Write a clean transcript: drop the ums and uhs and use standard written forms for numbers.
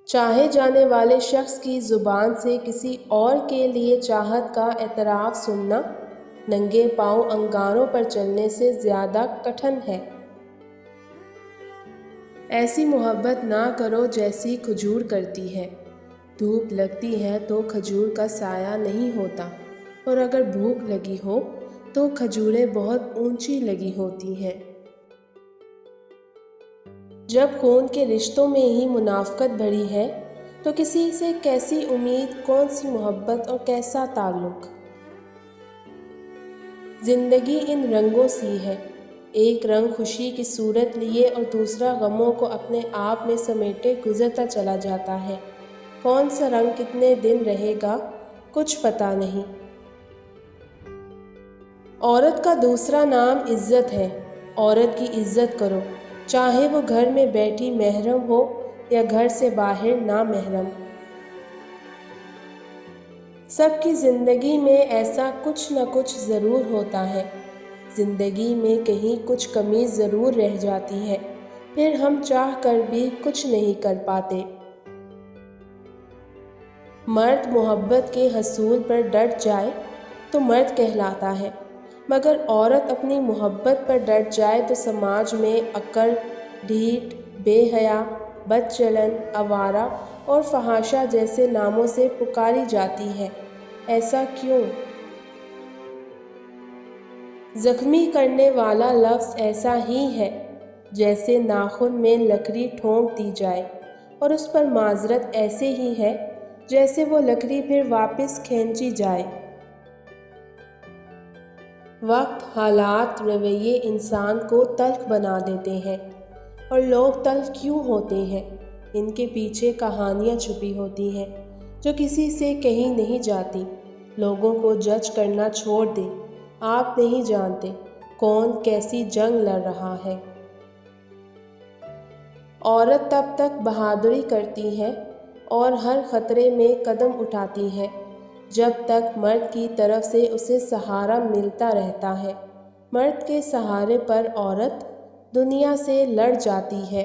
چاہے جانے والے شخص کی زبان سے کسی اور کے لیے چاہت کا اعتراف سننا ننگے پاؤں انگاروں پر چلنے سے زیادہ کٹھن ہے۔ ایسی محبت نہ کرو جیسی کھجور کرتی ہے۔ دھوپ لگتی ہے تو کھجور کا سایہ نہیں ہوتا، اور اگر بھوک لگی ہو تو کھجوریں بہت اونچی لگی ہوتی ہیں۔ جب خون کے رشتوں میں ہی منافقت بھری ہے تو کسی سے کیسی امید، کون سی محبت اور کیسا تعلق؟ زندگی ان رنگوں سی ہے، ایک رنگ خوشی کی صورت لیے اور دوسرا غموں کو اپنے آپ میں سمیٹے گزرتا چلا جاتا ہے۔ کون سا رنگ کتنے دن رہے گا، کچھ پتہ نہیں۔ عورت کا دوسرا نام عزت ہے۔ عورت کی عزت کرو، چاہے وہ گھر میں بیٹھی محرم ہو یا گھر سے باہر نامحرم۔ سب کی زندگی میں ایسا کچھ نہ کچھ ضرور ہوتا ہے۔ زندگی میں کہیں کچھ کمی ضرور رہ جاتی ہے، پھر ہم چاہ کر بھی کچھ نہیں کر پاتے۔ مرد محبت کے حصول پر ڈٹ جائے تو مرد کہلاتا ہے، مگر عورت اپنی محبت پر ڈٹ جائے تو سماج میں اکڑ، ڈھیٹ، بے حیا، بد چلن، آوارہ اور فحاشہ جیسے ناموں سے پکاری جاتی ہے۔ ایسا کیوں؟ زخمی کرنے والا لفظ ایسا ہی ہے جیسے ناخن میں لکڑی ٹھونک دی جائے، اور اس پر معذرت ایسے ہی ہے جیسے وہ لکڑی پھر واپس کھینچی جائے۔ وقت، حالات، رویے انسان کو تلخ بنا دیتے ہیں، اور لوگ تلخ کیوں ہوتے ہیں؟ ان کے پیچھے کہانیاں چھپی ہوتی ہیں جو کسی سے کہی نہیں جاتی۔ لوگوں کو جج کرنا چھوڑ دیں، آپ نہیں جانتے کون کیسی جنگ لڑ رہا ہے۔ عورت تب تک بہادری کرتی ہے اور ہر خطرے میں قدم اٹھاتی ہے جب تک مرد کی طرف سے اسے سہارا ملتا رہتا ہے۔ مرد کے سہارے پر عورت دنیا سے لڑ جاتی ہے۔